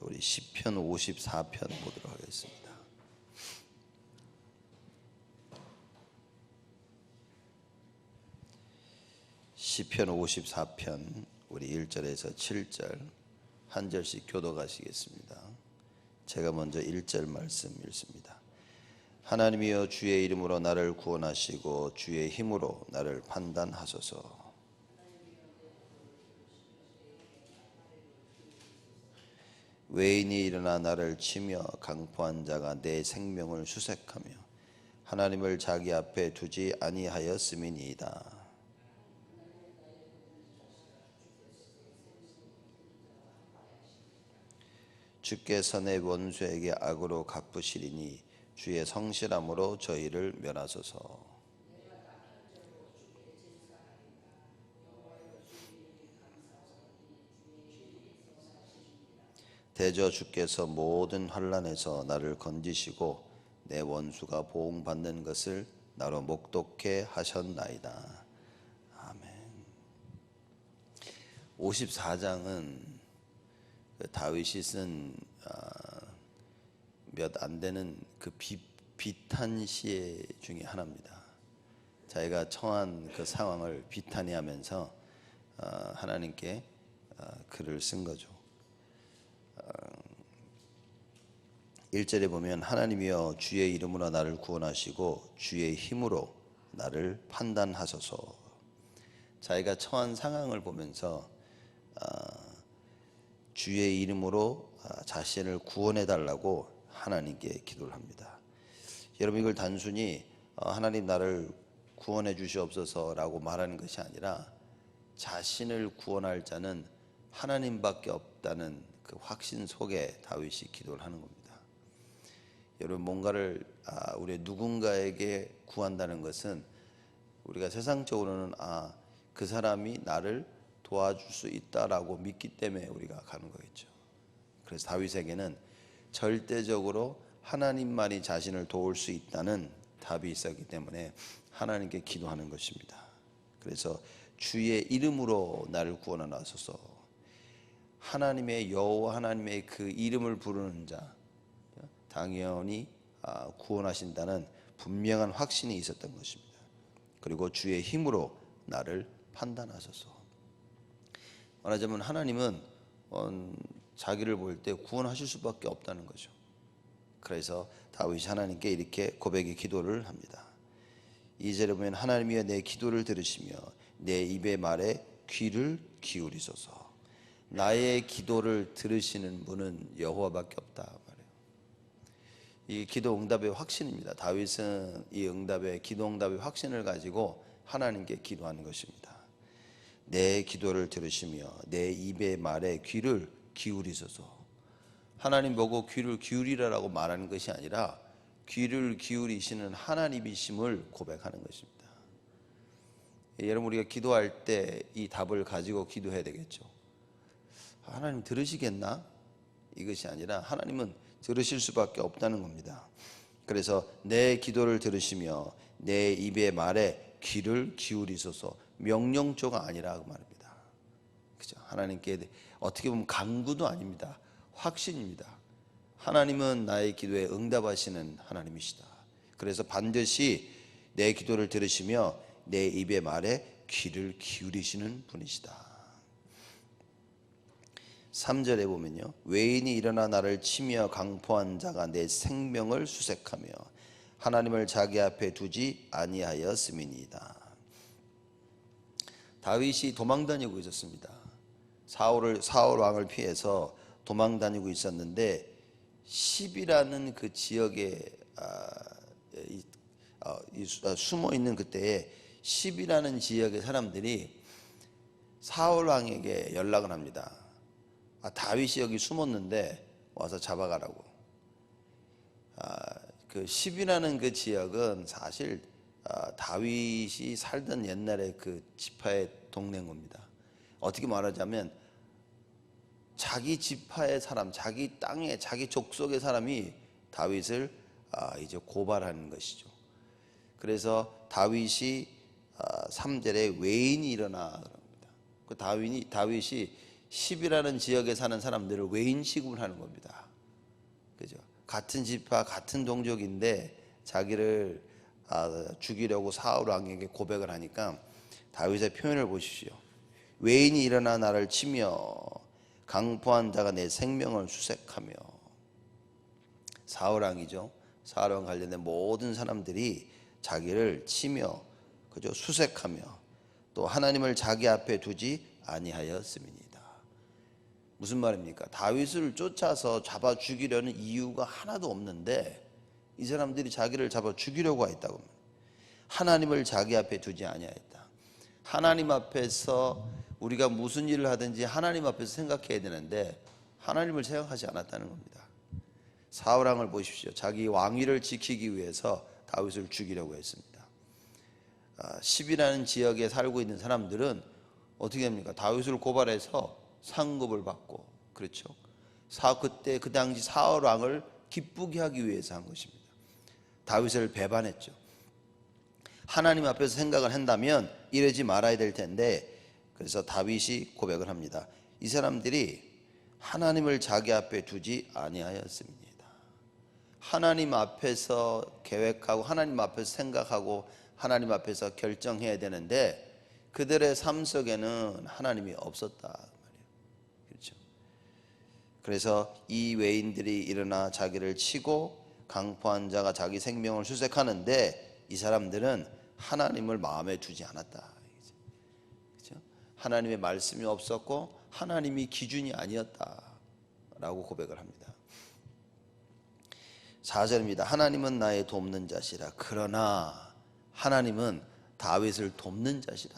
우리 시편 54편 보도록 하겠습니다. 시편 54편 우리 1절에서 7절 한 절씩 교독하시겠습니다. 제가 먼저 1절 말씀 읽습니다. 하나님이여 주의 이름으로 나를 구원하시고 주의 힘으로 나를 판단하소서. 외인이 일어나 나를 치며 강포한 자가 내 생명을 수색하며 하나님을 자기 앞에 두지 아니하였음이니이다. 주께서 내 원수에게 악으로 갚으시리니 주의 성실함으로 저희를 멸하소서. 대저 주께서 모든 환난에서 나를 건지시고 내 원수가 보응받는 것을 나로 목독케 하셨나이다. 아멘. 54장은 다윗이 쓴 몇 안 되는 그 비탄시 중에 하나입니다. 자기가 처한 그 상황을 비탄해하면서 하나님께 글을 쓴 거죠. 1절에 보면 하나님이여 주의 이름으로 나를 구원하시고 주의 힘으로 나를 판단하소서. 자기가 처한 상황을 보면서 주의 이름으로 자신을 구원해 달라고 하나님께 기도를 합니다. 여러분, 이걸 단순히 하나님 나를 구원해 주시옵소서라고 말하는 것이 아니라 자신을 구원할 자는 하나님밖에 없다는 그 확신 속에 다윗이 기도를 하는 겁니다. 여러분, 뭔가를 우리 누군가에게 구한다는 것은 우리가 세상적으로는 그 사람이 나를 도와줄 수 있다라고 믿기 때문에 우리가 가는 거겠죠. 그래서 다윗에게는 절대적으로 하나님만이 자신을 도울 수 있다는 답이 있었기 때문에 하나님께 기도하는 것입니다. 그래서 주의 이름으로 나를 구원하소서. 하나님의 여호와 하나님의 그 이름을 부르는 자 당연히 구원하신다는 분명한 확신이 있었던 것입니다. 그리고 주의 힘으로 나를 판단하소서. 말하자면 하나님은 자기를 볼 때 구원하실 수밖에 없다는 거죠. 그래서 다윗이 하나님께 이렇게 고백의 기도를 합니다. 2절에 보면 하나님이여 내 기도를 들으시며 내 입의 말에 귀를 기울이소서. 나의 기도를 들으시는 분은 여호와밖에 없다 말이에요. 이 기도 응답의 확신입니다. 다윗은 이 기도 응답의 확신을 가지고 하나님께 기도하는 것입니다. 내 기도를 들으시며 내 입의 말에 귀를 기울이소서. 하나님 보고 귀를 기울이라라고 말하는 것이 아니라 귀를 기울이시는 하나님이심을 고백하는 것입니다. 여러분, 우리가 기도할 때 이 답을 가지고 기도해야 되겠죠. 하나님 들으시겠나? 이것이 아니라 하나님은 들으실 수밖에 없다는 겁니다. 그래서 내 기도를 들으시며 내 입의 말에 귀를 기울이소서. 명령조가 아니라 그 말입니다. 그죠? 하나님께 어떻게 보면 간구도 아닙니다. 확신입니다. 하나님은 나의 기도에 응답하시는 하나님이시다. 그래서 반드시 내 기도를 들으시며 내 입의 말에 귀를 기울이시는 분이시다. 3절에 보면요, 외인이 일어나 나를 치며 강포한 자가 내 생명을 수색하며 하나님을 자기 앞에 두지 아니하였음이니이다. 다윗이 도망다니고 있었습니다. 사울 왕을 피해서 도망다니고 있었는데 10이라는 그 지역에 숨어 있는 그때에 10이라는 지역의 사람들이 사울 왕에게 연락을 합니다. 다윗이 여기 숨었는데 와서 잡아가라고. 그 10이라는 그 지역은 사실 다윗이 살던 옛날에 그 지파의 동네인 겁니다. 어떻게 말하자면 자기 지파의 사람, 자기 땅에, 자기 족속의 사람이 다윗을 이제 고발하는 것이죠. 그래서 다윗이 3절에 외인이 일어나 그럽니다. 그 다윗이 10이라는 지역에 사는 사람들을 외인 취급을 하는 겁니다. 그죠? 같은 지파, 같은 동족인데 자기를 죽이려고 사울 왕에게 고백을 하니까 다윗의 표현을 보십시오. 외인이 일어나 나를 치며 강포한 자가 내 생명을 수색하며. 사울 왕이죠. 사울 왕 관련된 모든 사람들이 자기를 치며 그죠? 수색하며 또 하나님을 자기 앞에 두지 아니하였음이니이다. 무슨 말입니까? 다윗을 쫓아서 잡아 죽이려는 이유가 하나도 없는데 이 사람들이 자기를 잡아 죽이려고 했다고. 하나님을 자기 앞에 두지 아니하였다. 하나님 앞에서 우리가 무슨 일을 하든지 하나님 앞에서 생각해야 되는데 하나님을 생각하지 않았다는 겁니다. 사울 왕을 보십시오. 자기 왕위를 지키기 위해서 다윗을 죽이려고 했습니다. 10이라는 지역에 살고 있는 사람들은 어떻게 합니까? 다윗을 고발해서 상급을 받고, 그렇죠? 그때 그 당시 사울 왕을 기쁘게 하기 위해서 한 것입니다. 다윗을 배반했죠. 하나님 앞에서 생각을 한다면 이러지 말아야 될 텐데, 그래서 다윗이 고백을 합니다. 이 사람들이 하나님을 자기 앞에 두지 아니하였습니다. 하나님 앞에서 계획하고 하나님 앞에서 생각하고 하나님 앞에서 결정해야 되는데 그들의 삶 속에는 하나님이 없었다 말이에요. 그렇죠? 그래서 이 외인들이 일어나 자기를 치고 강포한 자가 자기 생명을 수색하는데 이 사람들은 하나님을 마음에 두지 않았다. 그렇죠? 하나님의 말씀이 없었고 하나님이 기준이 아니었다라고 고백을 합니다. 4절입니다. 하나님은 나의 돕는 자시라. 그러나 하나님은 다윗을 돕는 자시라.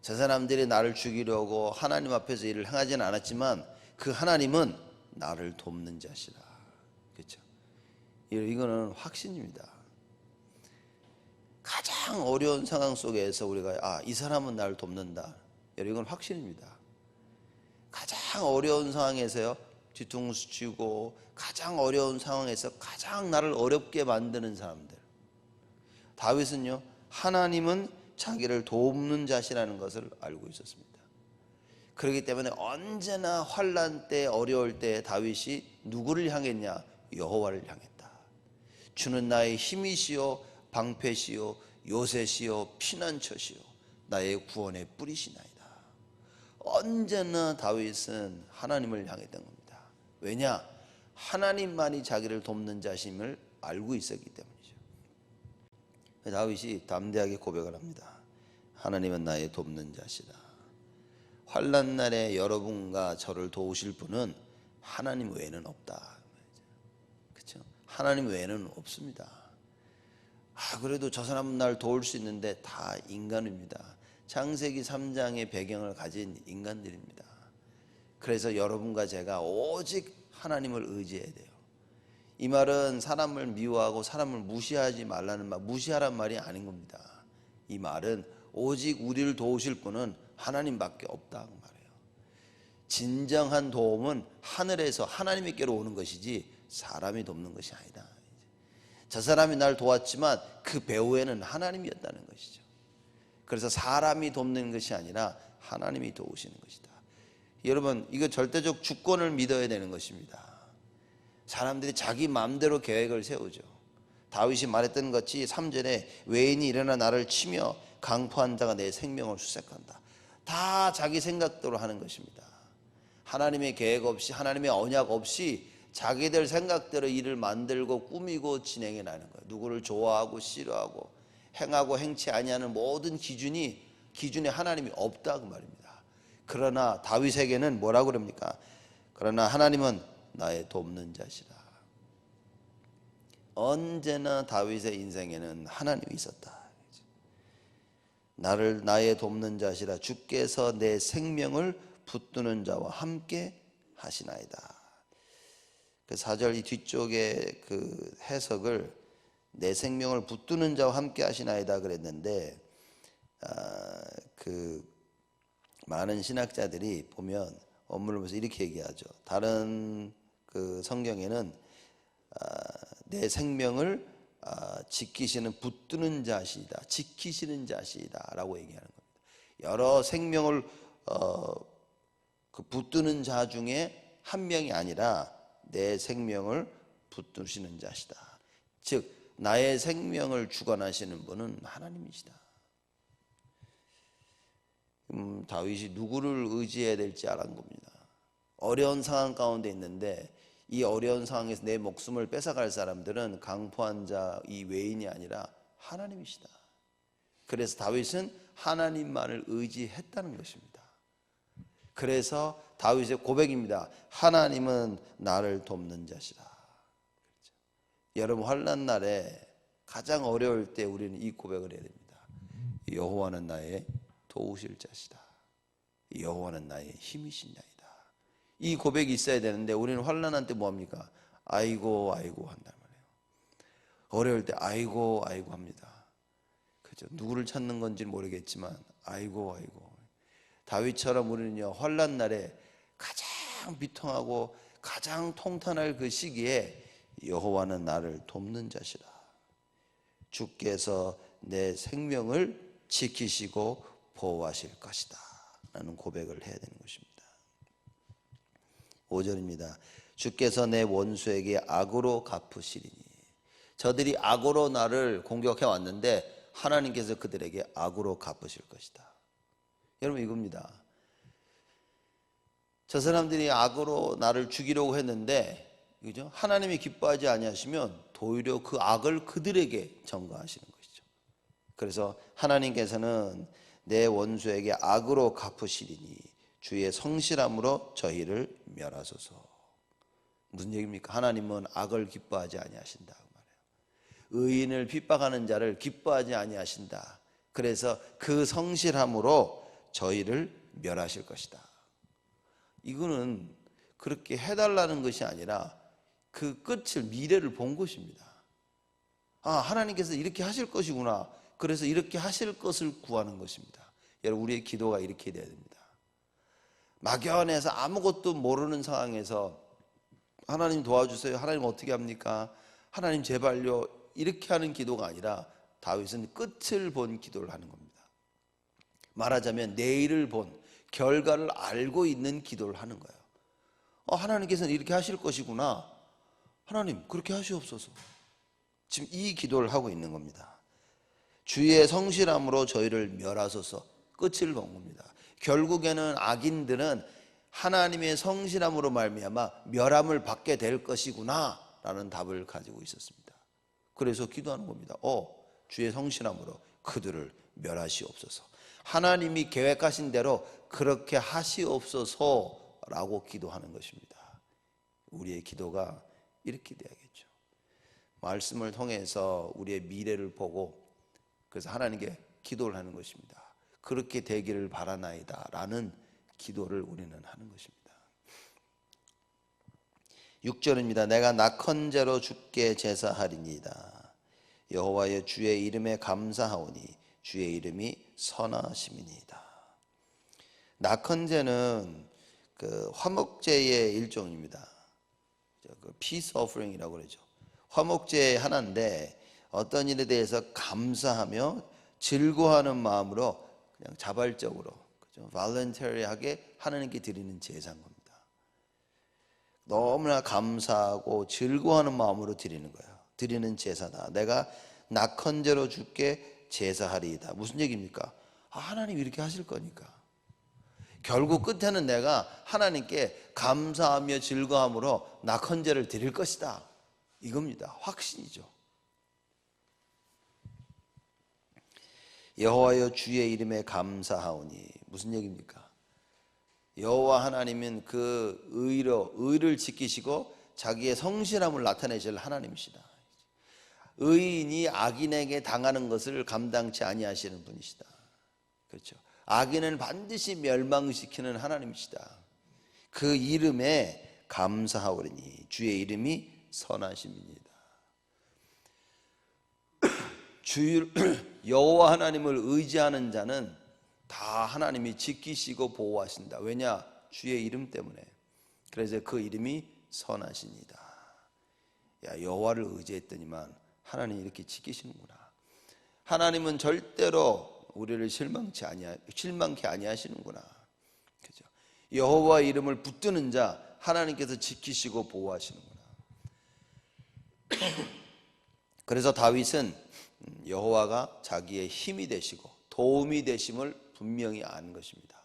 저 사람들이 나를 죽이려고 하나님 앞에서 일을 행하지는 않았지만 그 하나님은 나를 돕는 자시라. 그렇죠? 이거는 확신입니다. 가장 어려운 상황 속에서 우리가 이 사람은 나를 돕는다. 이건 확신입니다. 가장 어려운 상황에서요, 뒤통수 치고 가장 어려운 상황에서 가장 나를 어렵게 만드는 사람들. 다윗은요, 하나님은 자기를 돕는 자시라는 것을 알고 있었습니다. 그렇기 때문에 언제나 환난 때, 어려울 때 다윗이 누구를 향했냐? 여호와를 향했다. 주는 나의 힘이시요 방패시요 요새시요 피난처시요 나의 구원의 뿌리시나이다. 언제나 다윗은 하나님을 향했던 겁니다. 왜냐? 하나님만이 자기를 돕는 자심을 알고 있었기 때문이죠. 다윗이 담대하게 고백을 합니다. 하나님은 나의 돕는 자시다. 환난 날에 여러분과 저를 도우실 분은 하나님 외에는 없다. 그렇죠? 하나님 외에는 없습니다. 그래도 저 사람은 날 도울 수 있는데 다 인간입니다. 창세기 3장의 배경을 가진 인간들입니다. 그래서 여러분과 제가 오직 하나님을 의지해야 돼요. 이 말은 사람을 미워하고 사람을 무시하지 말라는 말, 무시하란 말이 아닌 겁니다. 이 말은 오직 우리를 도우실 분은 하나님밖에 없다 그 말이에요. 진정한 도움은 하늘에서 하나님께로 오는 것이지 사람이 돕는 것이 아니다. 저 사람이 날 도왔지만 그 배후에는 하나님이었다는 것이죠. 그래서 사람이 돕는 것이 아니라 하나님이 도우시는 것이다. 여러분, 이거 절대적 주권을 믿어야 되는 것입니다. 사람들이 자기 마음대로 계획을 세우죠. 다윗이 말했던 것이 3절에 외인이 일어나 나를 치며 강포한 자가 내 생명을 수색한다. 다 자기 생각대로 하는 것입니다. 하나님의 계획 없이, 하나님의 언약 없이 자기들 생각대로 일을 만들고 꾸미고 진행해 나가는 거예요. 누구를 좋아하고 싫어하고 행하고 행치 아니하는 모든 기준에 하나님이 없다 그 말입니다. 그러나 다윗에게는 뭐라고 그럽니까? 그러나 하나님은 나의 돕는 자시라. 언제나 다윗의 인생에는 하나님이 있었다. 나의 돕는 자시라. 주께서 내 생명을 붙드는 자와 함께 하시나이다. 그 4절 이 뒤쪽에 그 해석을 내 생명을 붙드는 자와 함께 하시나이다 그랬는데, 그 많은 신학자들이 보면 원문을 보면서 이렇게 얘기하죠. 다른 그 성경에는 내 생명을 지키시는 붙드는 자시다, 지키시는 자시다라고 얘기하는 겁니다. 여러 생명을 그 붙드는 자 중에 한 명이 아니라 내 생명을 붙드시는 자시다. 즉 나의 생명을 주관하시는 분은 하나님이시다. 다윗이 누구를 의지해야 될지 알은 겁니다. 어려운 상황 가운데 있는데 이 어려운 상황에서 내 목숨을 뺏어갈 사람들은 강포한 자 이 외인이 아니라 하나님이시다. 그래서 다윗은 하나님만을 의지했다는 것입니다. 그래서 다윗의 고백입니다. 하나님은 나를 돕는 자시다. 그렇죠? 여러분 환난 날에 가장 어려울 때 우리는 이 고백을 해야 됩니다. 여호와는 나의 도우실 자시다. 여호와는 나의 힘이시나이다. 이 고백이 있어야 되는데 우리는 환난한 때 뭐합니까? 아이고 아이고 한단 말이에요. 어려울 때 아이고 아이고 합니다. 그죠? 누구를 찾는 건지는 모르겠지만 아이고 아이고. 다윗처럼 우리는요 환난 날에 가장 비통하고 가장 통탄할 그 시기에 여호와는 나를 돕는 자시라. 주께서 내 생명을 지키시고 보호하실 것이다 라는 고백을 해야 되는 것입니다. 5절입니다. 주께서 내 원수에게 악으로 갚으시리니. 저들이 악으로 나를 공격해 왔는데 하나님께서 그들에게 악으로 갚으실 것이다. 여러분 이겁니다. 저 사람들이 악으로 나를 죽이려고 했는데 그죠? 하나님이 기뻐하지 아니하시면 도리어 그 악을 그들에게 전가하시는 것이죠. 그래서 하나님께서는 내 원수에게 악으로 갚으시리니 주의 성실함으로 저희를 멸하소서. 무슨 얘기입니까? 하나님은 악을 기뻐하지 아니하신다 그 말이에요. 의인을 핍박하는 자를 기뻐하지 아니하신다. 그래서 그 성실함으로 저희를 멸하실 것이다. 이거는 그렇게 해달라는 것이 아니라 그 끝을 미래를 본 것입니다. 아, 하나님께서 이렇게 하실 것이구나. 그래서 이렇게 하실 것을 구하는 것입니다. 여러분 우리의 기도가 이렇게 돼야 됩니다. 막연해서 아무것도 모르는 상황에서 하나님 도와주세요. 하나님 어떻게 합니까? 하나님 제발요. 이렇게 하는 기도가 아니라 다윗은 끝을 본 기도를 하는 겁니다. 말하자면 내일을 본 결과를 알고 있는 기도를 하는 거예요. 하나님께서는 이렇게 하실 것이구나. 하나님 그렇게 하시옵소서. 지금 이 기도를 하고 있는 겁니다. 주의 성실함으로 저희를 멸하소서. 끝을 본 겁니다. 결국에는 악인들은 하나님의 성실함으로 말미암아 멸함을 받게 될 것이구나 라는 답을 가지고 있었습니다. 그래서 기도하는 겁니다. 주의 성실함으로 그들을 멸하시옵소서. 하나님이 계획하신 대로 그렇게 하시옵소서 라고 기도하는 것입니다. 우리의 기도가 이렇게 돼야겠죠. 말씀을 통해서 우리의 미래를 보고 그래서 하나님께 기도를 하는 것입니다. 그렇게 되기를 바라나이다 라는 기도를 우리는 하는 것입니다. 6절입니다. 내가 낙헌제로 주께 제사하리니이다. 여호와의 주의 이름에 감사하오니 주의 이름이 선하심이니이다. 낙헌제는 그 화목제의 일종입니다. 그 peace offering이라고 그러죠. 화목제의 하나인데 어떤 일에 대해서 감사하며 즐거워하는 마음으로 그냥 자발적으로 그죠? voluntary하게 하나님께 드리는 제사인 겁니다. 너무나 감사하고 즐거워하는 마음으로 드리는 거예요. 드리는 제사다. 내가 낙헌제로 주께 제사하리이다. 무슨 얘기입니까? 하나님 이렇게 하실 거니까. 결국 끝에는 내가 하나님께 감사하며 즐거움으로 낙헌제를 드릴 것이다. 이겁니다. 확신이죠. 여호와여 주의 이름에 감사하오니 무슨 얘기입니까? 여호와 하나님은 그 의를 지키시고 자기의 성실함을 나타내실 하나님이시다. 의인이 악인에게 당하는 것을 감당치 아니하시는 분이시다. 그렇죠? 악인은 반드시 멸망시키는 하나님이시다. 그 이름에 감사하오리니 주의 이름이 선하심이니이다. 여호와 하나님을 의지하는 자는 다 하나님이 지키시고 보호하신다. 왜냐? 주의 이름 때문에. 그래서 그 이름이 선하시니이다. 야, 여호와를 의지했더니만 하나님이 이렇게 지키시는구나. 하나님은 절대로 우리를 실망케 아니하시는구나. 그죠? 여호와 이름을 붙드는 자 하나님께서 지키시고 보호하시는구나. 그래서 다윗은 여호와가 자기의 힘이 되시고 도움이 되심을 분명히 아는 것입니다.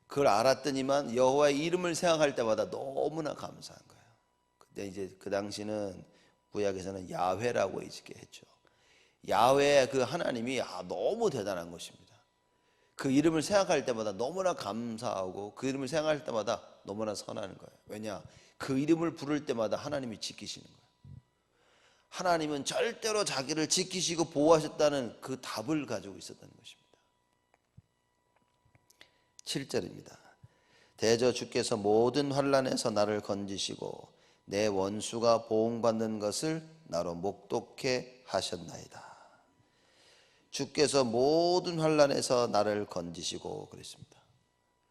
그걸 알았더니만 여호와의 이름을 생각할 때마다 너무나 감사한 거예요. 근데 이제 그 당시는 구약에서는 야훼라고 했죠. 야훼 그 하나님이 너무 대단한 것입니다. 그 이름을 생각할 때마다 너무나 감사하고 그 이름을 생각할 때마다 너무나 선하는 거예요. 왜냐? 그 이름을 부를 때마다 하나님이 지키시는 거예요. 하나님은 절대로 자기를 지키시고 보호하셨다는 그 답을 가지고 있었던 것입니다. 7절입니다. 대저 주께서 모든 환난에서 나를 건지시고 내 원수가 보응받는 것을 나로 목독케 하셨나이다. 주께서 모든 환난에서 나를 건지시고 그랬습니다.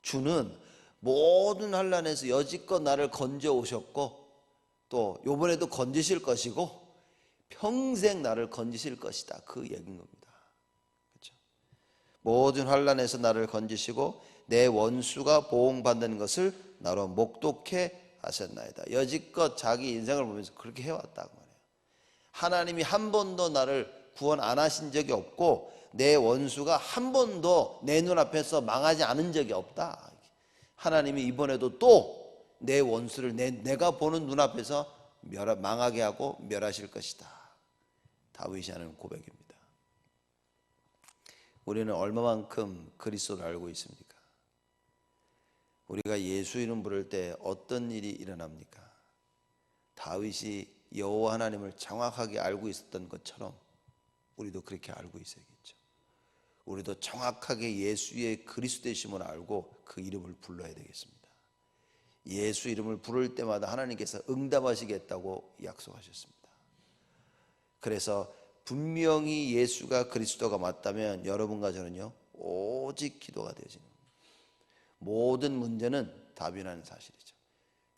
주는 모든 환난에서 여지껏 나를 건져 오셨고 또 이번에도 건지실 것이고 평생 나를 건지실 것이다. 그 얘기인 겁니다. 그렇죠? 모든 환난에서 나를 건지시고 내 원수가 보응받는 것을 나로 목독케 하셨나이다. 여지껏 자기 인생을 보면서 그렇게 해왔다고 말해요. 하나님이 한 번도 나를 구원 안 하신 적이 없고 내 원수가 한 번도 내 눈앞에서 망하지 않은 적이 없다. 하나님이 이번에도 또 내 원수를 내가 보는 눈앞에서 망하게 하고 멸하실 것이다. 다윗이 하는 고백입니다. 우리는 얼마만큼 그리스도를 알고 있습니까? 우리가 예수 이름 부를 때 어떤 일이 일어납니까? 다윗이 여호와 하나님을 정확하게 알고 있었던 것처럼 우리도 그렇게 알고 있어야겠죠. 우리도 정확하게 예수의 그리스도 되심을 알고 그 이름을 불러야 되겠습니다. 예수 이름을 부를 때마다 하나님께서 응답하시겠다고 약속하셨습니다. 그래서 분명히 예수가 그리스도가 맞다면 여러분과 저는요 오직 기도가 되어지는 겁니다. 모든 문제는 답이 나는 사실이죠.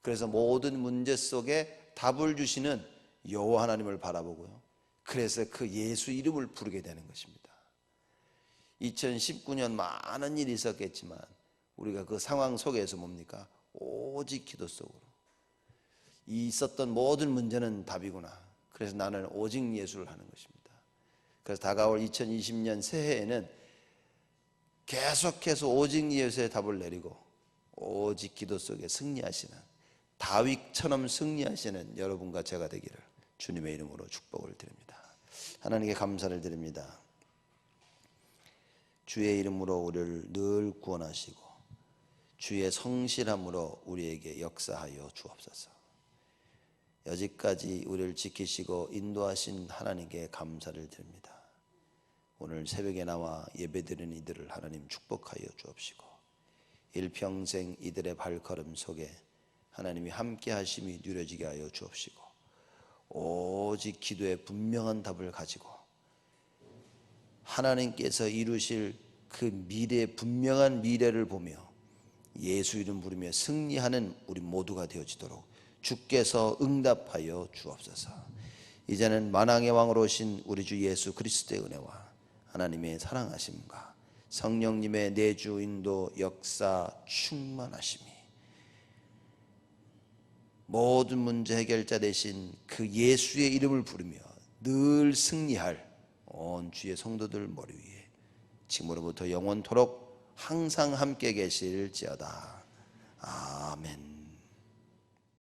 그래서 모든 문제 속에 답을 주시는 여호와 하나님을 바라보고요, 그래서 그 예수 이름을 부르게 되는 것입니다. 2019년 많은 일이 있었겠지만 우리가 그 상황 속에서 뭡니까? 오직 기도 속으로 있었던 모든 문제는 답이구나. 그래서 나는 오직 예수를 하는 것입니다. 그래서 다가올 2020년 새해에는 계속해서 오직 예수의 답을 내리고 오직 기도 속에 승리하시는 다윗처럼 승리하시는 여러분과 제가 되기를 주님의 이름으로 축복을 드립니다. 하나님께 감사를 드립니다. 주의 이름으로 우리를 늘 구원하시고 주의 성실함으로 우리에게 역사하여 주옵소서. 여기까지 우리를 지키시고 인도하신 하나님께 감사를 드립니다. 오늘 새벽에 나와 예배드리는 이들을 하나님 축복하여 주옵시고 일평생 이들의 발걸음 속에 하나님이 함께 하심이 누려지게 하여 주옵시고 오직 기도의 분명한 답을 가지고 하나님께서 이루실 그 분명한 미래를 보며 예수 이름 부르며 승리하는 우리 모두가 되어지도록 주께서 응답하여 주옵소서. 이제는 만왕의 왕으로 오신 우리 주 예수 그리스도의 은혜와 하나님의 사랑하심과 성령님의 내주 인도 역사 충만하심이 모든 문제 해결자 되신 그 예수의 이름을 부르며 늘 승리할 온 주의 성도들 머리 위에 지금으로부터 영원토록 항상 함께 계실지어다. 아멘.